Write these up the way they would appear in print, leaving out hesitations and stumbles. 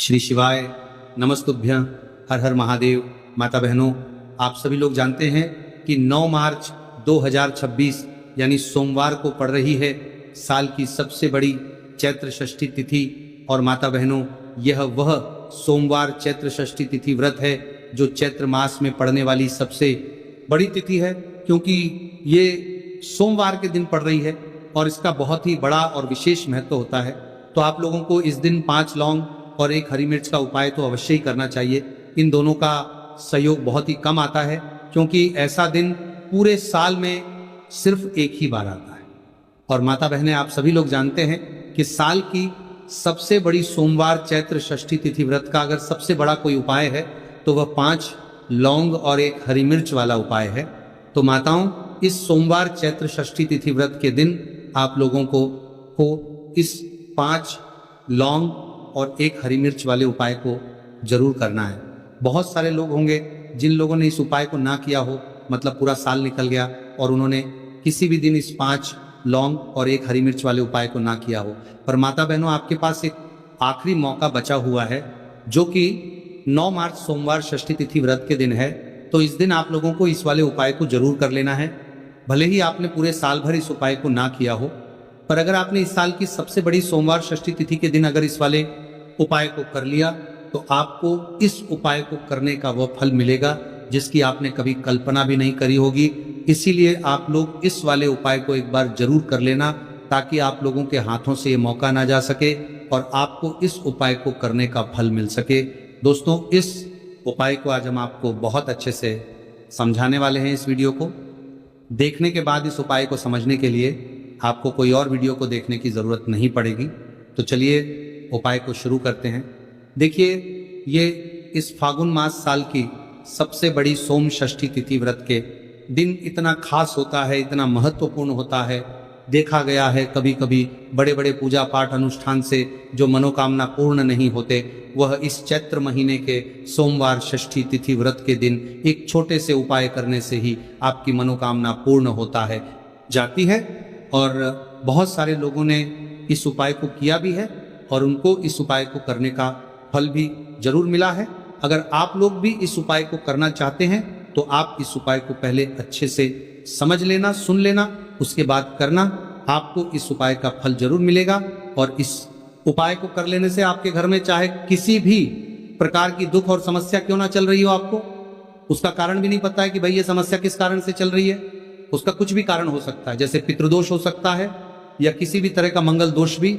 श्री शिवाय नमस्तुभ्यं। हर हर महादेव। माता बहनों, आप सभी लोग जानते हैं कि 9 मार्च 2026 यानी सोमवार को पड़ रही है साल की सबसे बड़ी चैत्र षष्ठी तिथि। और माता बहनों, यह वह सोमवार चैत्र षष्ठी तिथि व्रत है जो चैत्र मास में पड़ने वाली सबसे बड़ी तिथि है, क्योंकि ये सोमवार के दिन पड़ रही है और इसका बहुत ही बड़ा और विशेष महत्व होता है। तो आप लोगों को इस दिन 5 लौंग और 1 हरी मिर्च का उपाय तो अवश्य ही करना चाहिए। इन दोनों का सहयोग बहुत ही कम आता है, क्योंकि ऐसा दिन पूरे साल में सिर्फ एक ही बार आता है। और माता बहनें, आप सभी लोग जानते हैं कि साल की सबसे बड़ी सोमवार चैत्र षष्ठी तिथि व्रत का अगर सबसे बड़ा कोई उपाय है तो वह 5 लौंग और 1 हरी मिर्च वाला उपाय है। तो माताओं, इस सोमवार चैत्र षष्ठी तिथि व्रत के दिन आप लोगों को इस 5 लौंग और 1 हरी मिर्च वाले उपाय को जरूर करना है। बहुत सारे लोग होंगे जिन लोगों ने इस उपाय को ना किया हो, मतलब पूरा साल निकल गया और उन्होंने किसी भी दिन इस 5 लौंग और 1 हरी मिर्च वाले उपाय को ना किया हो। पर माता बहनों, आपके पास एक आखिरी मौका बचा हुआ है, जो कि 9 मार्च सोमवार षष्ठी तिथि व्रत के दिन है। तो इस दिन आप लोगों को इस वाले उपाय को जरूर कर लेना है। भले ही आपने पूरे साल भर इस उपाय को ना किया हो, पर अगर आपने इस साल की सबसे बड़ी सोमवार षष्ठी तिथि के दिन अगर इस वाले उपाय को कर लिया तो आपको इस उपाय को करने का वह फल मिलेगा जिसकी आपने कभी कल्पना भी नहीं करी होगी। इसीलिए आप लोग इस वाले उपाय को एक बार जरूर कर लेना, ताकि आप लोगों के हाथों से ये मौका ना जा सके और आपको इस उपाय को करने का फल मिल सके। दोस्तों, इस उपाय को आज हम आपको बहुत अच्छे से समझाने वाले हैं। इस वीडियो को देखने के बाद इस उपाय को समझने के लिए आपको कोई और वीडियो को देखने की जरूरत नहीं पड़ेगी। तो चलिए उपाय को शुरू करते हैं। देखिए, ये इस फागुन मास साल की सबसे बड़ी सोम षष्ठी तिथि व्रत के दिन इतना खास होता है, इतना महत्वपूर्ण होता है। देखा गया है कभी कभी बड़े बड़े पूजा पाठ अनुष्ठान से जो मनोकामना पूर्ण नहीं होते, वह इस चैत्र महीने के सोमवार षष्ठी तिथि व्रत के दिन एक छोटे से उपाय करने से ही आपकी मनोकामना पूर्ण होता है जाती है। और बहुत सारे लोगों ने इस उपाय को किया भी है और उनको इस उपाय को करने का फल भी जरूर मिला है। अगर आप लोग भी इस उपाय को करना चाहते हैं तो आप इस उपाय को पहले अच्छे से समझ लेना, सुन लेना, उसके बाद करना। आपको इस उपाय का फल जरूर मिलेगा। और इस उपाय को कर लेने से आपके घर में चाहे किसी भी प्रकार की दुख और समस्या क्यों ना चल रही हो, आपको उसका कारण भी नहीं पता है कि भाई ये समस्या किस कारण से चल रही है, उसका कुछ भी कारण हो सकता है। जैसे पितृदोष हो सकता है या किसी भी तरह का मंगल दोष भी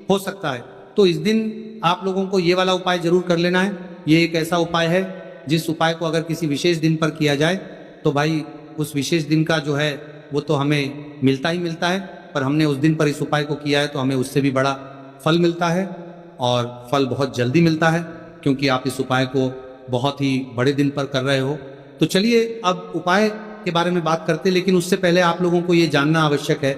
हो सकता है। तो इस दिन आप लोगों को ये वाला उपाय जरूर कर लेना है। ये एक ऐसा उपाय है जिस उपाय को अगर किसी विशेष दिन पर किया जाए तो भाई उस विशेष दिन का जो है वो तो हमें मिलता ही मिलता है, पर हमने उस दिन पर इस उपाय को किया है तो हमें उससे भी बड़ा फल मिलता है, और फल बहुत जल्दी मिलता है, क्योंकि आप इस उपाय को बहुत ही बड़े दिन पर कर रहे हो। तो चलिए अब उपाय के बारे में बात करते हैं, लेकिन उससे पहले आप लोगों को ये जानना आवश्यक है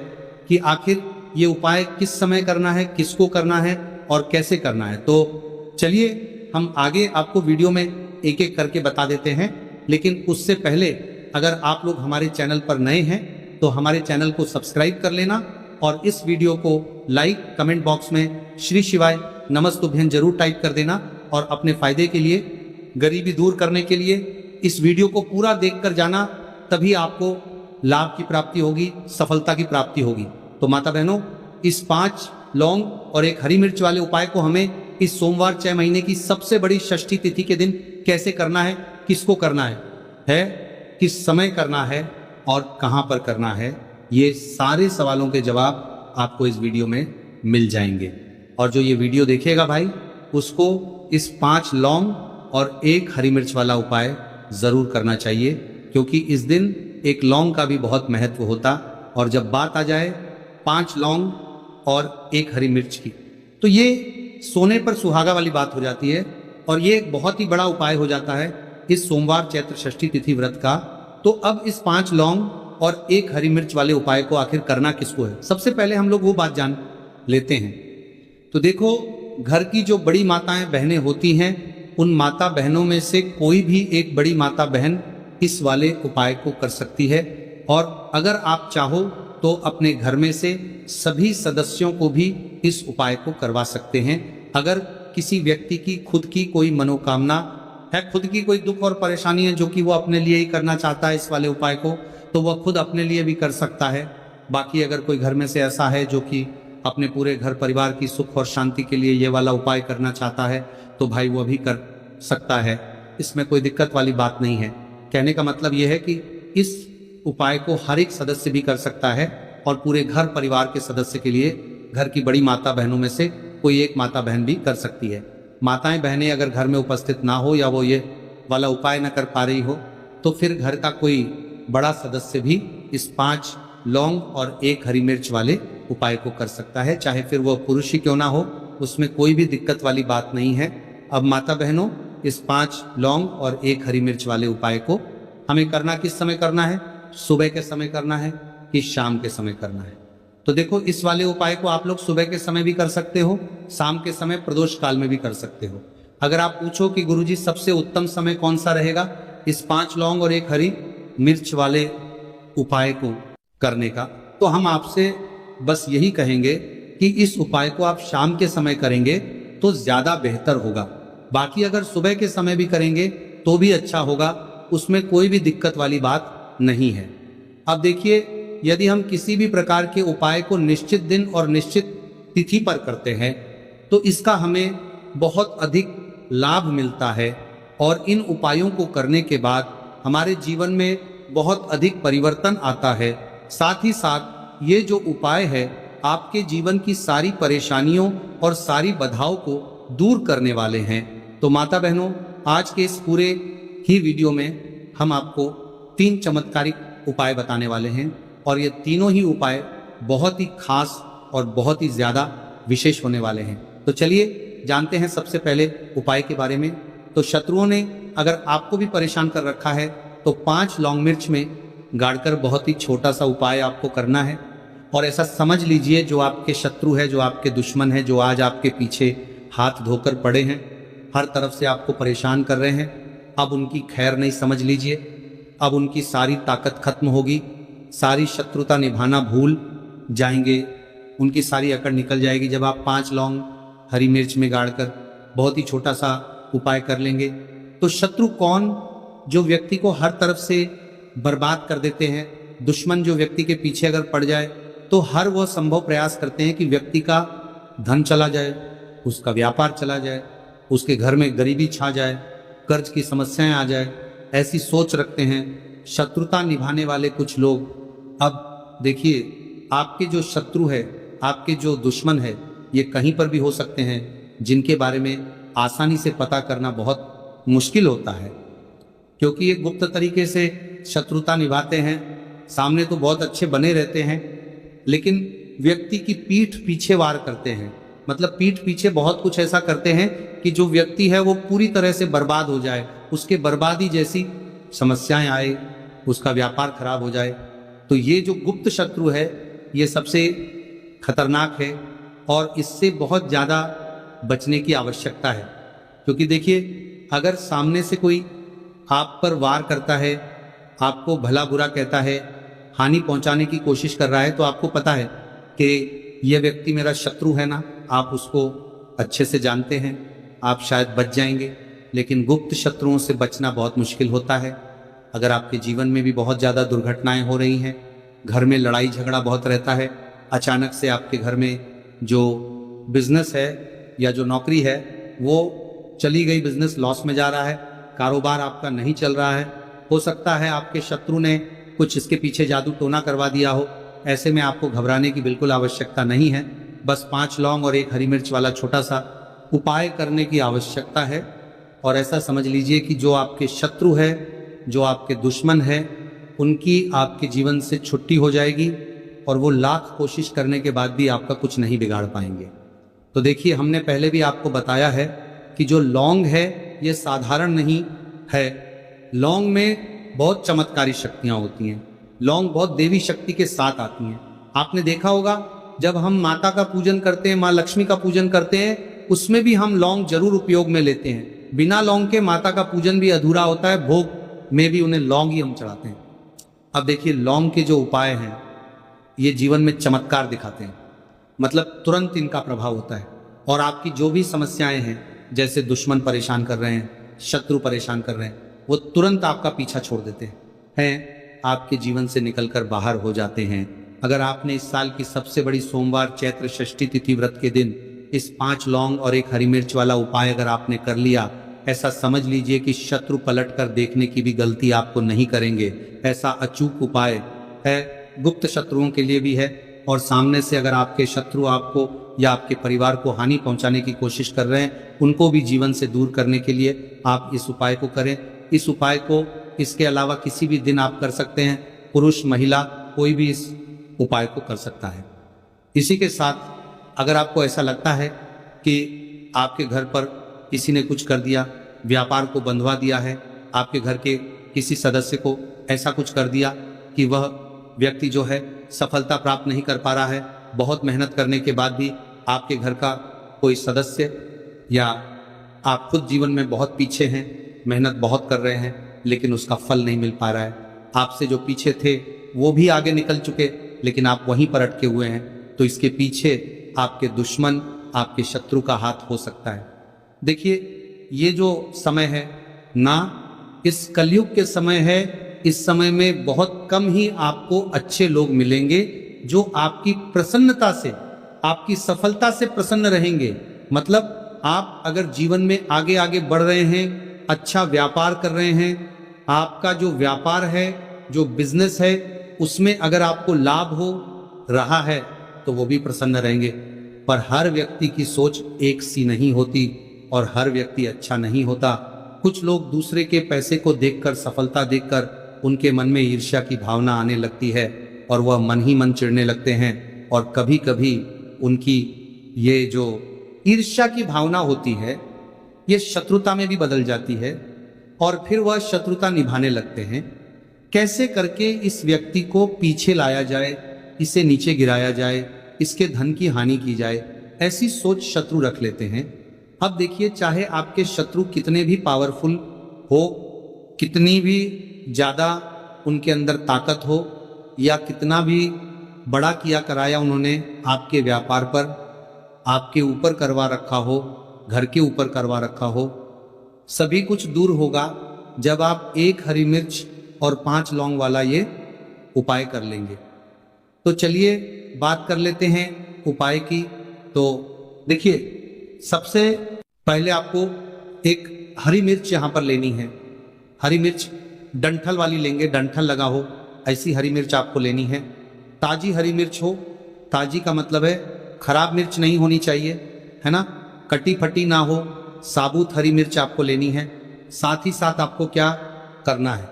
कि आखिर ये उपाय किस समय करना है, किसको करना है और कैसे करना है। तो चलिए हम आगे आपको वीडियो में एक एक करके बता देते हैं। लेकिन उससे पहले अगर आप लोग हमारे चैनल पर नए हैं तो हमारे चैनल को सब्सक्राइब कर लेना और इस वीडियो को लाइक, कमेंट बॉक्स में श्री शिवाय नमस्तुभ्यं जरूर टाइप कर देना। और अपने फायदे के लिए, गरीबी दूर करने के लिए इस वीडियो को पूरा देख कर जाना, तभी आपको लाभ की प्राप्ति होगी, सफलता की प्राप्ति होगी। तो माता बहनों, इस 5 लौंग और 1 हरी मिर्च वाले उपाय को हमें इस सोमवार 6 महीने की सबसे बड़ी षष्ठी तिथि के दिन कैसे करना है, किसको करना है, किस समय करना है और कहां पर करना है, ये सारे सवालों के जवाब आपको इस वीडियो में मिल जाएंगे। और जो ये वीडियो देखेगा भाई, उसको इस 5 लौंग और 1 हरी मिर्च वाला उपाय जरूर करना चाहिए, क्योंकि इस दिन एक लौंग का भी बहुत महत्व होता। और जब बात आ जाए 5 लौंग और 1 हरी मिर्च की, तो ये सोने पर सुहागा वाली बात हो जाती है और ये एक बहुत ही बड़ा उपाय हो जाता है इस सोमवार चैत्र षष्ठी तिथि व्रत का। तो अब इस 5 लौंग और 1 हरी मिर्च वाले उपाय को आखिर करना किसको है, सबसे पहले हम लोग वो बात जान लेते हैं। तो देखो, घर की जो बड़ी माताएं बहनें होती हैं, उन माता बहनों में से कोई भी एक बड़ी माता बहन इस वाले उपाय को कर सकती है। और अगर आप चाहो तो अपने घर में से सभी सदस्यों को भी इस उपाय को करवा सकते हैं। अगर किसी व्यक्ति की खुद की कोई मनोकामना है, खुद की कोई दुख और परेशानी है जो कि वो अपने लिए ही करना चाहता है इस वाले उपाय को, तो वह खुद अपने लिए भी कर सकता है। बाकी अगर कोई घर में से ऐसा है जो कि अपने पूरे घर परिवार की सुख और शांति के लिए ये वाला उपाय करना चाहता है, तो भाई वो भी कर सकता है, इसमें कोई दिक्कत वाली बात नहीं है। कहने का मतलब यह है कि इस उपाय को हर एक सदस्य भी कर सकता है और पूरे घर परिवार के सदस्य के लिए घर की बड़ी माता बहनों में से कोई एक माता बहन भी कर सकती है। माताएं बहनें अगर घर में उपस्थित ना हो या वो ये वाला उपाय ना कर पा रही हो, तो फिर घर का कोई बड़ा सदस्य भी इस 5 लौंग और 1 हरी मिर्च वाले उपाय को कर सकता है, चाहे फिर वो पुरुष ही क्यों ना हो, उसमें कोई भी दिक्कत वाली बात नहीं है। अब माता बहनों, इस 5 लौंग और 1 हरी मिर्च वाले उपाय को हमें करना किस समय करना है? सुबह के समय करना है कि शाम के समय करना है? तो देखो, इस वाले उपाय को आप लोग सुबह के समय भी कर सकते हो, शाम के समय प्रदोष काल में भी कर सकते हो। अगर आप पूछो कि गुरुजी सबसे उत्तम समय कौन सा रहेगा इस 5 लौंग और 1 हरी मिर्च वाले उपाय को करने का, तो हम आपसे बस यही कहेंगे कि इस उपाय को आप शाम के समय करेंगे तो ज्यादा बेहतर होगा। बाकी अगर सुबह के समय भी करेंगे तो भी अच्छा होगा, उसमें कोई भी दिक्कत वाली बात नहीं है। अब देखिए, यदि हम किसी भी प्रकार के उपाय को निश्चित दिन और निश्चित तिथि पर करते हैं तो इसका हमें बहुत अधिक लाभ मिलता है और इन उपायों को करने के बाद हमारे जीवन में बहुत अधिक परिवर्तन आता है। साथ ही साथ ये जो उपाय है आपके जीवन की सारी परेशानियों और सारी बाधाओं को दूर करने वाले हैं। तो माता बहनों, आज के इस पूरे ही वीडियो में हम आपको 3 चमत्कारिक उपाय बताने वाले हैं और ये तीनों ही उपाय बहुत ही खास और बहुत ही ज्यादा विशेष होने वाले हैं। तो चलिए जानते हैं सबसे पहले उपाय के बारे में। तो शत्रुओं ने अगर आपको भी परेशान कर रखा है तो 5 लौंग मिर्च में गाड़कर बहुत ही छोटा सा उपाय आपको करना है। और ऐसा समझ लीजिए, जो आपके शत्रु है, जो आपके दुश्मन है, जो आज आपके पीछे हाथ धोकर पड़े हैं, हर तरफ से आपको परेशान कर रहे हैं, अब उनकी खैर नहीं समझ लीजिए। अब उनकी सारी ताकत खत्म होगी, सारी शत्रुता निभाना भूल जाएंगे, उनकी सारी अकड़ निकल जाएगी जब आप 5 लौंग हरी मिर्च में गाड़कर बहुत ही छोटा सा उपाय कर लेंगे। तो शत्रु कौन? जो व्यक्ति को हर तरफ से बर्बाद कर देते हैं। दुश्मन जो व्यक्ति के पीछे अगर पड़ जाए तो हर वह संभव प्रयास करते हैं कि व्यक्ति का धन चला जाए, उसका व्यापार चला जाए, उसके घर में गरीबी छा जाए, कर्ज की समस्याएं आ जाए, ऐसी सोच रखते हैं शत्रुता निभाने वाले कुछ लोग। अब देखिए, आपके जो शत्रु है, आपके जो दुश्मन है, ये कहीं पर भी हो सकते हैं, जिनके बारे में आसानी से पता करना बहुत मुश्किल होता है, क्योंकि ये गुप्त तरीके से शत्रुता निभाते हैं। सामने तो बहुत अच्छे बने रहते हैं, लेकिन व्यक्ति की पीठ पीछे वार करते हैं। मतलब पीठ पीछे बहुत कुछ ऐसा करते हैं कि जो व्यक्ति है वो पूरी तरह से बर्बाद हो जाए, उसके बर्बादी जैसी समस्याएं आए, उसका व्यापार खराब हो जाए। तो ये जो गुप्त शत्रु है ये सबसे खतरनाक है और इससे बहुत ज़्यादा बचने की आवश्यकता है। क्योंकि देखिए, अगर सामने से कोई आप पर वार करता है, आपको भला बुरा कहता है, हानि पहुंचाने की कोशिश कर रहा है, तो आपको पता है कि यह व्यक्ति मेरा शत्रु है ना, आप उसको अच्छे से जानते हैं, आप शायद बच जाएंगे। लेकिन गुप्त शत्रुओं से बचना बहुत मुश्किल होता है। अगर आपके जीवन में भी बहुत ज़्यादा दुर्घटनाएं हो रही हैं, घर में लड़ाई झगड़ा बहुत रहता है, अचानक से आपके घर में जो बिजनेस है या जो नौकरी है वो चली गई, बिजनेस लॉस में जा रहा है, कारोबार आपका नहीं चल रहा है, हो सकता है आपके शत्रु ने कुछ इसके पीछे जादू टोना करवा दिया हो। ऐसे में आपको घबराने की बिल्कुल आवश्यकता नहीं है। बस 5 लौंग और 1 हरी मिर्च वाला छोटा सा उपाय करने की आवश्यकता है। और ऐसा समझ लीजिए कि जो आपके शत्रु है, जो आपके दुश्मन है, उनकी आपके जीवन से छुट्टी हो जाएगी और वो लाख कोशिश करने के बाद भी आपका कुछ नहीं बिगाड़ पाएंगे। तो देखिए, हमने पहले भी आपको बताया है कि जो लौंग है ये साधारण नहीं है। लौंग में बहुत चमत्कारी शक्तियां होती हैं। लौंग बहुत देवी शक्ति के साथ आती हैं। आपने देखा होगा, जब हम माता का पूजन करते हैं, माँ लक्ष्मी का पूजन करते हैं, उसमें भी हम लौंग जरूर उपयोग में लेते हैं। बिना लौंग के माता का पूजन भी अधूरा होता है, भोग में भी उन्हें लौंग ही हम चढ़ाते हैं। अब देखिए, लौंग के जो उपाय हैं ये जीवन में चमत्कार दिखाते हैं, मतलब तुरंत इनका प्रभाव होता है। और आपकी जो भी समस्याएं हैं, जैसे दुश्मन परेशान कर रहे हैं, शत्रु परेशान कर रहे हैं, वो तुरंत आपका पीछा छोड़ देते हैं, आपके जीवन से निकलकर बाहर हो जाते हैं। अगर आपने इस साल की सबसे बड़ी सोमवार चैत्र षष्ठी तिथि व्रत के दिन इस 5 लौंग और 1 हरी मिर्च वाला उपाय अगर आपने कर लिया, ऐसा समझ लीजिए कि शत्रु पलट कर देखने की भी गलती आपको नहीं करेंगे। ऐसा अचूक उपाय है, गुप्त शत्रुओं के लिए भी है, और सामने से अगर आपके शत्रु आपको या आपके परिवार को हानि पहुंचाने की कोशिश कर रहे हैं, उनको भी जीवन से दूर करने के लिए आप इस उपाय को करें। इस उपाय को इसके अलावा किसी भी दिन आप कर सकते हैं, पुरुष महिला कोई भी इस उपाय को कर सकता है। इसी के साथ अगर आपको ऐसा लगता है कि आपके घर पर किसी ने कुछ कर दिया, व्यापार को बंधवा दिया है, आपके घर के किसी सदस्य को ऐसा कुछ कर दिया कि वह व्यक्ति जो है सफलता प्राप्त नहीं कर पा रहा है, बहुत मेहनत करने के बाद भी आपके घर का कोई सदस्य या आप खुद जीवन में बहुत पीछे हैं, मेहनत बहुत कर रहे हैं लेकिन उसका फल नहीं मिल पा रहा है, आपसे जो पीछे थे वो भी आगे निकल चुके लेकिन आप वहीं पर अटके हुए हैं, तो इसके पीछे आपके दुश्मन, आपके शत्रु का हाथ हो सकता है। देखिए, ये जो समय है ना, इस कलयुग के समय है, इस समय में बहुत कम ही आपको अच्छे लोग मिलेंगे जो आपकी प्रसन्नता से, आपकी सफलता से प्रसन्न रहेंगे। मतलब आप अगर जीवन में आगे आगे बढ़ रहे हैं, अच्छा व्यापार कर रहे हैं, आपका जो व्यापार है, जो बिजनेस है, उसमें अगर आपको लाभ हो रहा है तो वो भी प्रसन्न रहेंगे। पर हर व्यक्ति की सोच एक सी नहीं होती और हर व्यक्ति अच्छा नहीं होता। कुछ लोग दूसरे के पैसे को देखकर, सफलता देखकर उनके मन में ईर्ष्या की भावना आने लगती है और वह मन ही मन चिढ़ने लगते हैं, और कभी कभी उनकी ये जो ईर्ष्या की भावना होती है ये शत्रुता में भी बदल जाती है और फिर वह शत्रुता निभाने लगते हैं। कैसे करके इस व्यक्ति को पीछे लाया जाए, इसे नीचे गिराया जाए, इसके धन की हानि की जाए, ऐसी सोच शत्रु रख लेते हैं। अब देखिए, चाहे आपके शत्रु कितने भी पावरफुल हो, कितनी भी ज्यादा उनके अंदर ताकत हो, या कितना भी बड़ा किया कराया उन्होंने आपके व्यापार पर, आपके ऊपर करवा रखा हो, घर के ऊपर करवा रखा हो, सभी कुछ दूर होगा जब आप 1 हरी मिर्च और 5 लौंग वाला ये उपाय कर लेंगे। तो चलिए बात कर लेते हैं उपाय की। तो देखिए, सबसे पहले आपको एक हरी मिर्च यहां पर लेनी है। हरी मिर्च डंठल वाली लेंगे, डंठल लगा हो ऐसी हरी मिर्च आपको लेनी है। ताजी हरी मिर्च हो, ताजी का मतलब है खराब मिर्च नहीं होनी चाहिए, है ना, कटी फटी ना हो, साबुत हरी मिर्च आपको लेनी है। साथ ही साथ आपको क्या करना है,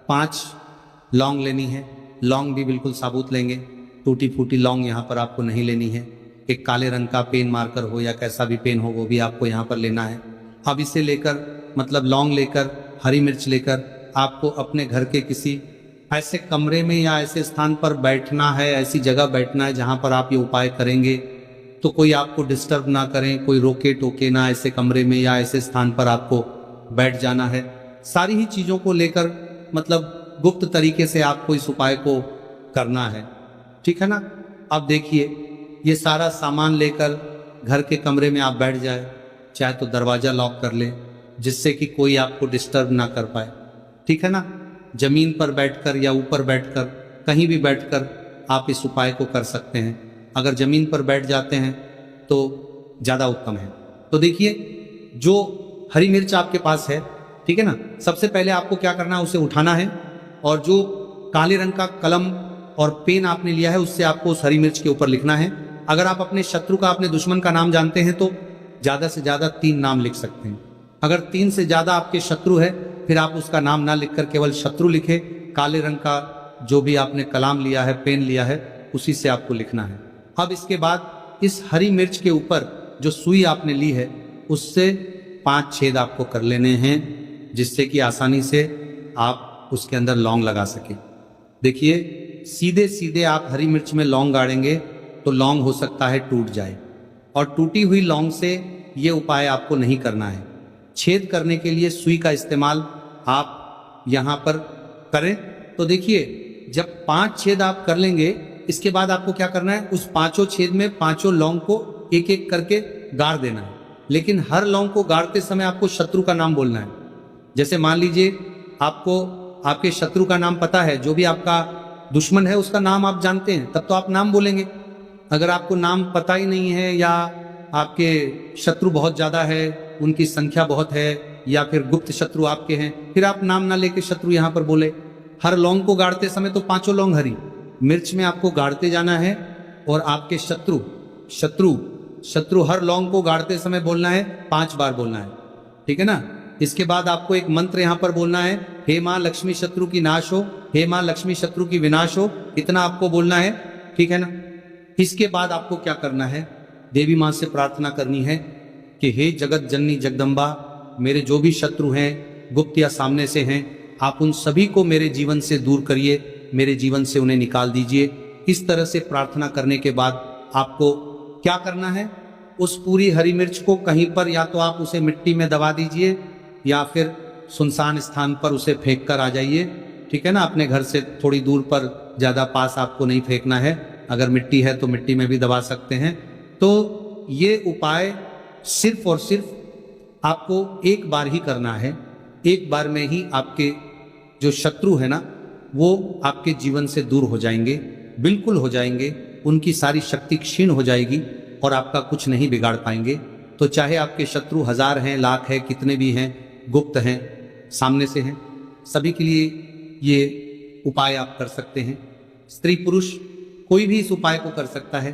5 लौंग लेनी है। लौंग भी बिल्कुल साबुत लेंगे, टूटी फूटी लौंग यहाँ पर आपको नहीं लेनी है। एक काले रंग का पेन मार्कर हो या कैसा भी पेन हो वो भी आपको यहाँ पर लेना है। अब इसे लेकर, मतलब लौंग लेकर, हरी मिर्च लेकर आपको अपने घर के किसी ऐसे कमरे में या ऐसे स्थान पर बैठना है, ऐसी जगह बैठना है जहाँ पर आप ये उपाय करेंगे तो कोई आपको डिस्टर्ब ना करें, कोई रोके टोके ना, ऐसे कमरे में या ऐसे स्थान पर आपको बैठ जाना है। सारी ही चीज़ों को लेकर, मतलब गुप्त तरीके से आपको इस उपाय को करना है, ठीक है ना। अब देखिए, ये सारा सामान लेकर घर के कमरे में आप बैठ जाए, चाहे तो दरवाजा लॉक कर ले जिससे कि कोई आपको डिस्टर्ब ना कर पाए, ठीक है ना। जमीन पर बैठकर या ऊपर बैठकर, कहीं भी बैठकर आप इस उपाय को कर सकते हैं। अगर जमीन पर बैठ जाते हैं तो ज़्यादा उत्तम है। तो देखिए, जो हरी मिर्च आपके पास है, ठीक है ना, सबसे पहले आपको क्या करना है, उसे उठाना है और जो काले रंग का कलम और पेन आपने लिया है उससे आपको उस हरी मिर्च के ऊपर लिखना है। अगर आप अपने शत्रु का, अपने दुश्मन का नाम जानते हैं तो ज़्यादा से ज़्यादा 3 नाम लिख सकते हैं। अगर 3 से ज़्यादा आपके शत्रु है फिर आप उसका नाम ना लिखकर केवल शत्रु लिखे। काले रंग का जो भी आपने कलाम लिया है, पेन लिया है, उसी से आपको लिखना है। अब इसके बाद इस हरी मिर्च के ऊपर जो सुई आपने ली है उससे 5 छेद आपको कर लेने हैं जिससे कि आसानी से आप उसके अंदर लौंग लगा सके। देखिए, सीधे सीधे आप हरी मिर्च में लौंग गाड़ेंगे तो लौंग हो सकता है टूट जाए, और टूटी हुई लौंग से ये उपाय आपको नहीं करना है। छेद करने के लिए सुई का इस्तेमाल आप यहाँ पर करें। तो देखिए, जब 5 छेद आप कर लेंगे, इसके बाद आपको क्या करना है, उस 5 छेद में 5 लौंग को एक एक करके गाड़ देना है, लेकिन हर लौंग को गाड़ते समय आपको शत्रु का नाम बोलना है। जैसे मान लीजिए आपको आपके शत्रु का नाम पता है, जो भी आपका दुश्मन है उसका नाम आप जानते हैं, तब तो आप नाम बोलेंगे। अगर आपको नाम पता ही नहीं है या आपके शत्रु बहुत ज्यादा है, उनकी संख्या बहुत है, या फिर गुप्त शत्रु आपके हैं, फिर आप नाम ना लेके शत्रु यहां पर बोले। हर लौंग को गाड़ते समय तो पांचों लौंग हरी मिर्च में आपको गाड़ते जाना है, और आपके शत्रु शत्रु शत्रु हर लौंग को गाड़ते समय बोलना है, 5 बार बोलना है, ठीक है ना। इसके बाद आपको एक मंत्र यहां पर बोलना है, हे मां लक्ष्मी शत्रु की नाश हो, हे मां लक्ष्मी शत्रु की विनाश हो, इतना आपको बोलना है, ठीक है ना। इसके बाद आपको क्या करना है, देवी मां से प्रार्थना करनी है कि हे जगत जननी जगदम्बा, मेरे जो भी शत्रु हैं, गुप्त या सामने से हैं, आप उन सभी को मेरे जीवन से दूर करिए, मेरे जीवन से उन्हें निकाल दीजिए। इस तरह से प्रार्थना करने के बाद आपको क्या करना है, उस पूरी हरी मिर्च को कहीं पर या तो आप उसे मिट्टी में दबा दीजिए या फिर सुनसान स्थान पर उसे फेंक कर आ जाइए, ठीक है ना। अपने घर से थोड़ी दूर पर, ज्यादा पास आपको नहीं फेंकना है। अगर मिट्टी है तो मिट्टी में भी दबा सकते हैं। तो ये उपाय सिर्फ और सिर्फ आपको एक बार ही करना है। एक बार में ही आपके जो शत्रु है ना, वो आपके जीवन से दूर हो जाएंगे, बिल्कुल हो जाएंगे, उनकी सारी शक्ति क्षीण हो जाएगी और आपका कुछ नहीं बिगाड़ पाएंगे। तो चाहे आपके शत्रु 1000 हैं, लाख है, कितने भी हैं, गुप्त हैं, सामने से हैं, सभी के लिए ये उपाय आप कर सकते हैं। स्त्री पुरुष कोई भी इस उपाय को कर सकता है,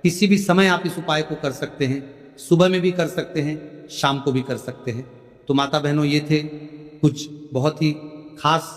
किसी भी समय आप इस उपाय को कर सकते हैं। सुबह में भी कर सकते हैं, शाम को भी कर सकते हैं। तो माता बहनों, ये थे कुछ बहुत ही खास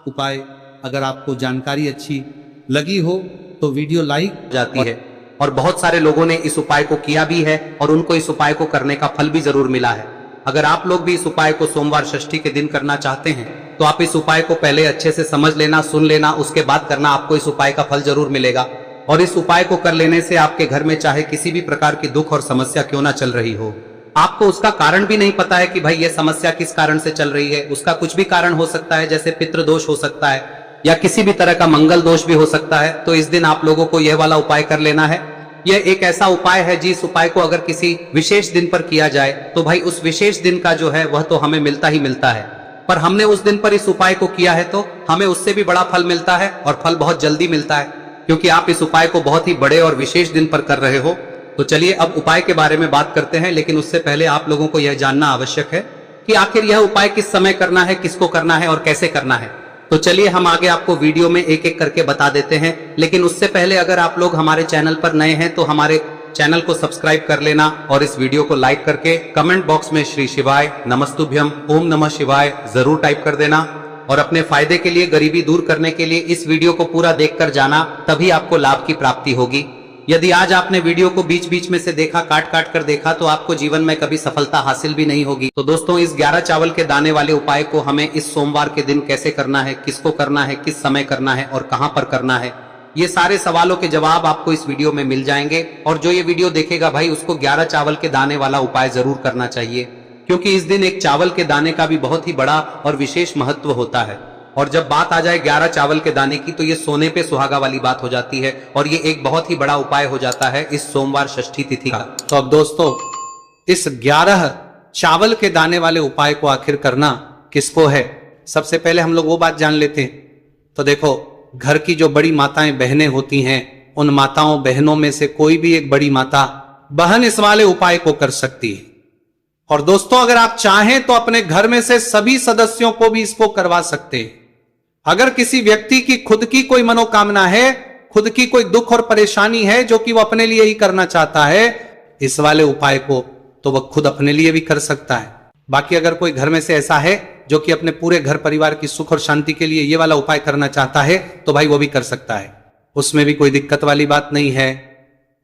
उपाय। अगर आपको जानकारी अच्छी लगी हो तो वीडियो लाइक जाती है, और बहुत सारे लोगों ने इस उपाय को किया भी है और उनको इस उपाय को करने का फल भी जरूर मिला है। अगर आप लोग भी इस उपाय को सोमवार षष्ठी के दिन करना चाहते हैं तो आप इस उपाय को पहले अच्छे से समझ लेना, सुन लेना, उसके बाद करना, आपको इस उपाय का फल जरूर मिलेगा। और इस उपाय को कर लेने से आपके घर में चाहे किसी भी प्रकार की दुख और समस्या क्यों ना चल रही हो, आपको उसका कारण भी नहीं पता है कि भाई ये समस्या किस कारण से चल रही है, उसका कुछ भी कारण हो सकता है, जैसे पितृ दोष हो सकता है या किसी भी तरह का मंगल दोष भी हो सकता है। तो इस दिन आप लोगों को यह वाला उपाय कर लेना है। यह एक ऐसा उपाय है जिस उपाय को अगर किसी विशेष दिन पर किया जाए तो भाई उस विशेष दिन का जो है वह तो हमें मिलता ही मिलता है, पर हमने उस दिन पर इस उपाय को किया है तो हमें उससे भी बड़ा फल मिलता है, और फल बहुत जल्दी मिलता है, क्योंकि आप इस उपाय को बहुत ही बड़े और विशेष दिन पर कर रहे हो। तो चलिए अब उपाय के बारे में बात करते हैं, लेकिन उससे पहले आप लोगों को यह जानना आवश्यक है कि आखिर यह उपाय किस समय करना है, किसको करना है और कैसे करना है। तो चलिए हम आगे आपको वीडियो में एक एक करके बता देते हैं। लेकिन उससे पहले अगर आप लोग हमारे चैनल पर नए हैं तो हमारे चैनल को सब्सक्राइब कर लेना, और इस वीडियो को लाइक करके कमेंट बॉक्स में श्री शिवाय नमस्तुभ्यम ओम नमः शिवाय जरूर टाइप कर देना। और अपने फायदे के लिए, गरीबी दूर करने के लिए इस वीडियो को पूरा देखकर जाना, तभी आपको लाभ की प्राप्ति होगी। यदि आज आपने वीडियो को बीच बीच में से देखा, काट काट कर देखा, तो आपको जीवन में कभी सफलता हासिल भी नहीं होगी। तो दोस्तों, इस 11 चावल के दाने वाले उपाय को हमें इस सोमवार के दिन कैसे करना है, किसको करना है, किस समय करना है और कहां पर करना है, ये सारे सवालों के जवाब आपको इस वीडियो में मिल जाएंगे। और जो ये वीडियो देखेगा भाई, उसको 11 चावल के दाने वाला उपाय जरूर करना चाहिए, क्योंकि इस दिन एक चावल के दाने का भी बहुत ही बड़ा और विशेष महत्व होता है। और जब बात आ जाए 11 चावल के दाने की, तो ये सोने पे सुहागा वाली बात हो जाती है, और ये एक बहुत ही बड़ा उपाय हो जाता है इस सोमवार षष्ठी तिथि का। तो अब दोस्तों, इस 11 चावल के दाने वाले उपाय को आखिर करना किसको है, सबसे पहले हम लोग वो बात जान लेते हैं। तो देखो, घर की जो बड़ी माताएं बहनें होती हैं, उन माताओं बहनों में से कोई भी एक बड़ी माता बहन इस वाले उपाय को कर सकती है। और दोस्तों, अगर आप चाहें तो अपने घर में से सभी सदस्यों को भी इसको करवा सकते हैं। अगर किसी व्यक्ति की खुद की कोई मनोकामना है, खुद की कोई दुख और परेशानी है जो कि वो अपने लिए ही करना चाहता है इस वाले उपाय को, तो वह खुद अपने लिए भी कर सकता है। बाकी अगर कोई घर में से ऐसा है जो कि अपने पूरे घर परिवार की सुख और शांति के लिए ये वाला उपाय करना चाहता है, तो भाई वो भी कर सकता है, उसमें भी कोई दिक्कत वाली बात नहीं है।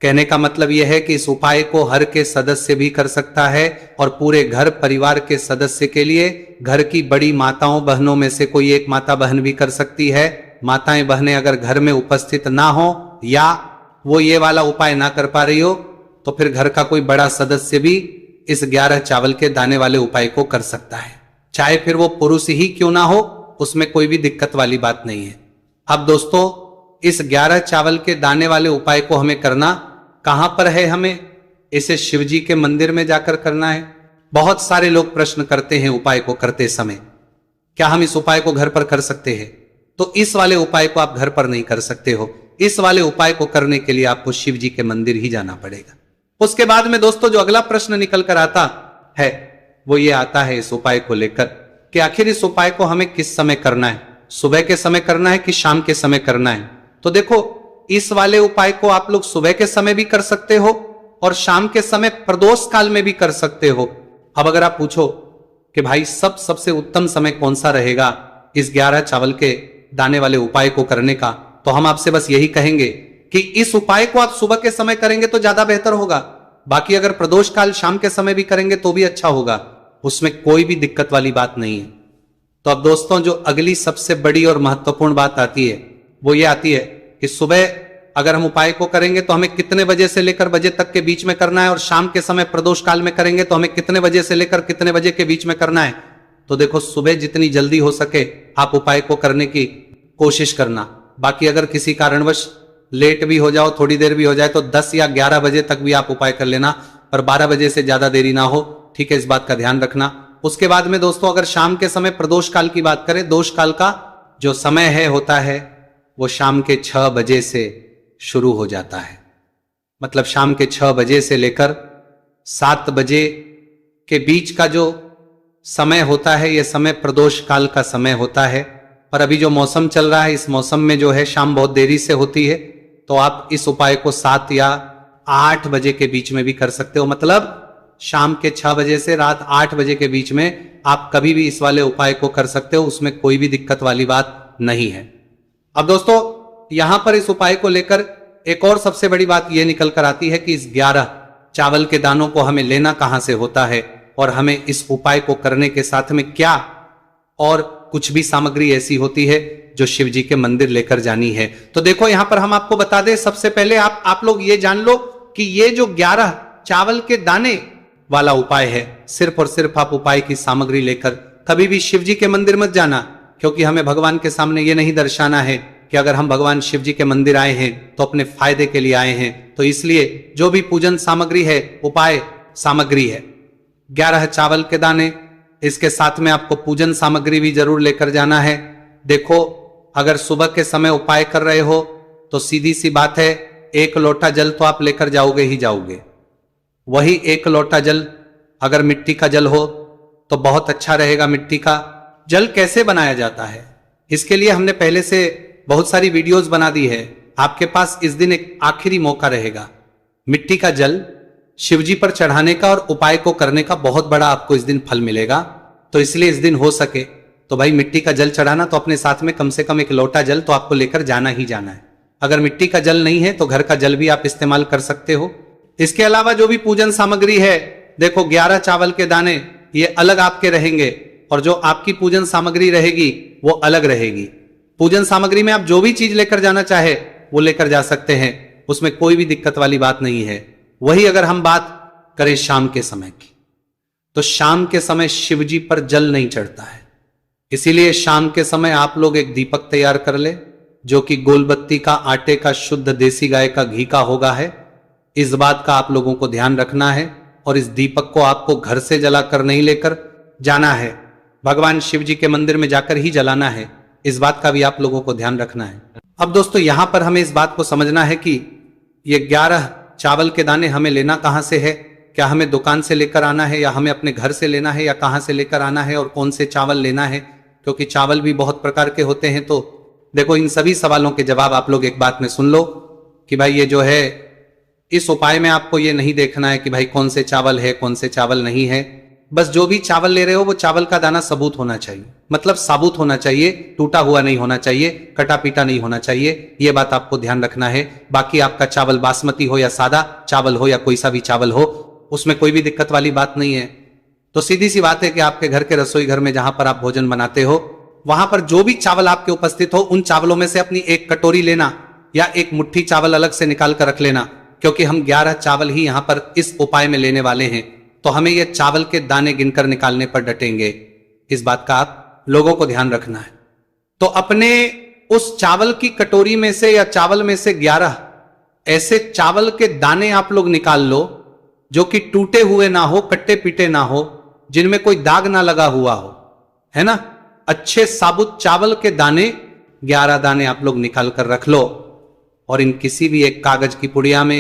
कहने का मतलब यह है कि इस उपाय को हर के सदस्य भी कर सकता है, और पूरे घर परिवार के सदस्य के लिए घर की बड़ी माताओं बहनों में से कोई एक माता बहन भी कर सकती है। माताएं बहनें अगर घर में उपस्थित ना हो या वो ये वाला उपाय ना कर पा रही हो, तो फिर घर का कोई बड़ा सदस्य भी इस 11 चावल के दाने वाले उपाय को कर सकता है, चाहे फिर वो पुरुष ही क्यों ना हो, उसमें कोई भी दिक्कत वाली बात नहीं है। अब दोस्तों, इस 11 चावल के दाने वाले उपाय को हमें करना कहां पर है, हमें इसे शिव जी के मंदिर में जाकर करना है। बहुत सारे लोग प्रश्न करते हैं उपाय को करते समय, क्या हम इस उपाय को घर पर कर सकते हैं? तो इस वाले उपाय को आप घर पर नहीं कर सकते हो। इस वाले उपाय को करने के लिए आपको शिव जी के मंदिर ही जाना पड़ेगा। उसके बाद में दोस्तों जो अगला प्रश्न निकल कर आता है वो ये आता है इस उपाय को लेकर कि आखिर इस उपाय को हमें किस समय करना है, सुबह के समय करना है कि शाम के समय करना है? तो देखो, इस वाले उपाय को आप लोग सुबह के समय भी कर सकते हो और शाम के समय प्रदोष काल में भी कर सकते हो। अब अगर आप पूछो कि भाई सबसे उत्तम समय कौन सा रहेगा इस 11 चावल के दाने वाले उपाय को करने का, तो हम आपसे बस यही कहेंगे कि इस उपाय को आप सुबह के समय करेंगे तो ज्यादा बेहतर होगा। बाकी अगर प्रदोष काल शाम के समय भी करेंगे तो भी अच्छा होगा, उसमें कोई भी दिक्कत वाली बात नहीं है। तो अब दोस्तों जो अगली सबसे बड़ी और महत्वपूर्ण बात आती है वो ये आती है कि सुबह अगर हम उपाय को करेंगे तो हमें कितने बजे से लेकर बजे तक के बीच में करना है, और शाम के समय प्रदोष काल में करेंगे तो हमें कितने बजे से लेकर कितने बजे के बीच में करना है। तो देखो, सुबह जितनी जल्दी हो सके आप उपाय को करने की कोशिश करना। बाकी अगर किसी कारणवश लेट भी हो जाओ, थोड़ी देर भी हो जाए, तो 10 या 11 बजे तक भी आप उपाय कर लेना, पर 12 बजे से ज्यादा देरी ना हो, ठीक है? इस बात का ध्यान रखना। उसके बाद में दोस्तों अगर शाम के समय प्रदोष काल की बात करें, दोष काल का जो समय है होता है वो शाम के 6 बजे से शुरू हो जाता है। मतलब शाम के 6 बजे से लेकर 7 बजे के बीच का जो समय होता है ये समय प्रदोष काल का समय होता है। पर अभी जो मौसम चल रहा है इस मौसम में जो है शाम बहुत देरी से होती है, तो आप इस उपाय को 7 या 8 बजे के बीच में भी कर सकते हो। मतलब शाम के 6 बजे से रात 8 बजे के बीच में आप कभी भी इस वाले उपाय को कर सकते हो, उसमें कोई भी दिक्कत वाली बात नहीं है। अब दोस्तों यहां पर इस उपाय को लेकर एक और सबसे बड़ी बात यह निकल कर आती है कि इस 11 चावल के दानों को हमें लेना कहां से होता है और हमें इस उपाय को करने के साथ में क्या और कुछ भी सामग्री ऐसी होती है जो शिव जी के मंदिर लेकर जानी है। तो देखो यहां पर हम आपको बता दें, सबसे पहले आप लोग ये जान लो कि ये जो 11 चावल के दाने वाला उपाय है, सिर्फ और सिर्फ आप उपाय की सामग्री लेकर कभी भी शिव जी के मंदिर मत जाना, क्योंकि हमें भगवान के सामने ये नहीं दर्शाना है कि अगर हम भगवान शिव जी के मंदिर आए हैं तो अपने फायदे के लिए आए हैं। तो इसलिए जो भी पूजन सामग्री है, उपाय सामग्री है 11 चावल के दाने, इसके साथ में आपको पूजन सामग्री भी जरूर लेकर जाना है। देखो, अगर सुबह के समय उपाय कर रहे हो तो सीधी सी बात है, 1 लोटा जल तो आप लेकर जाओगे ही जाओगे। वही 1 लोटा जल अगर मिट्टी का जल हो तो बहुत अच्छा रहेगा। मिट्टी का जल कैसे बनाया जाता है इसके लिए हमने पहले से बहुत सारी वीडियोस बना दी है। आपके पास इस दिन एक आखिरी मौका रहेगा मिट्टी का जल शिवजी पर चढ़ाने का और उपाय को करने का, बहुत बड़ा आपको इस दिन फल मिलेगा। तो इसलिए इस दिन हो सके तो भाई मिट्टी का जल चढ़ाना, तो अपने साथ में कम से कम 1 लोटा जल तो आपको लेकर जाना ही जाना है। अगर मिट्टी का जल नहीं है तो घर का जल भी आप इस्तेमाल कर सकते हो। इसके अलावा जो भी पूजन सामग्री है, देखो 11 चावल के दाने ये अलग आपके रहेंगे और जो आपकी पूजन सामग्री रहेगी वो अलग रहेगी। पूजन सामग्री में आप जो भी चीज लेकर जाना चाहे वो लेकर जा सकते हैं, उसमें कोई भी दिक्कत वाली बात नहीं है। वही अगर हम बात करें शाम के समय की, तो शाम के समय शिवजी पर जल नहीं चढ़ता है, इसीलिए शाम के समय आप लोग एक दीपक तैयार कर ले जो कि गोलबत्ती का, आटे का, शुद्ध देसी गाय का घी का होगा है। इस बात का आप लोगों को ध्यान रखना है और इस दीपक को आपको घर से जलाकर नहीं लेकर जाना है, भगवान शिव जी के मंदिर में जाकर ही जलाना है। इस बात का भी आप लोगों को ध्यान रखना है। अब दोस्तों यहां पर हमें इस बात को समझना है कि ये 11 चावल के दाने हमें लेना कहां से है, क्या हमें दुकान से लेकर आना है या हमें अपने घर से लेना है या कहां से लेकर आना है और कौन से चावल लेना है, क्योंकि चावल भी बहुत प्रकार के होते हैं। तो देखो इन सभी सवालों के जवाब आप लोग एक बात में सुन लो कि भाई ये जो है इस उपाय में आपको ये नहीं देखना है कि भाई कौन से चावल है कौन से चावल नहीं है, बस जो भी चावल ले रहे हो वो चावल का दाना सबूत होना चाहिए, मतलब साबुत होना चाहिए, टूटा हुआ नहीं होना चाहिए, कटा पीटा नहीं होना चाहिए। ये बात आपको ध्यान रखना है। बाकी आपका चावल बासमती हो या सादा चावल हो या कोई सा भी चावल हो, उसमें कोई भी दिक्कत वाली बात नहीं है। तो सीधी सी बात है कि आपके घर के रसोई घर में जहां पर आप भोजन बनाते हो वहां पर जो भी चावल आपके उपस्थित हो उन चावलों में से अपनी 1 कटोरी लेना या 1 मुट्ठी चावल अलग से निकाल कर रख लेना, क्योंकि हम 11 चावल ही यहां पर इस उपाय में लेने वाले हैं। तो हमें ये चावल के दाने गिनकर निकालने पर डटेंगे, इस बात का आप लोगों को ध्यान रखना है। तो अपने उस चावल की कटोरी में से या चावल में से 11 ऐसे चावल के दाने आप लोग निकाल लो जो कि टूटे हुए ना हो, कट्टे पीटे ना हो, जिनमें कोई दाग ना लगा हुआ हो, है ना। अच्छे साबुत चावल के दाने 11 दाने आप लोग निकाल कर रख लो और इन किसी भी एक कागज की पुड़िया में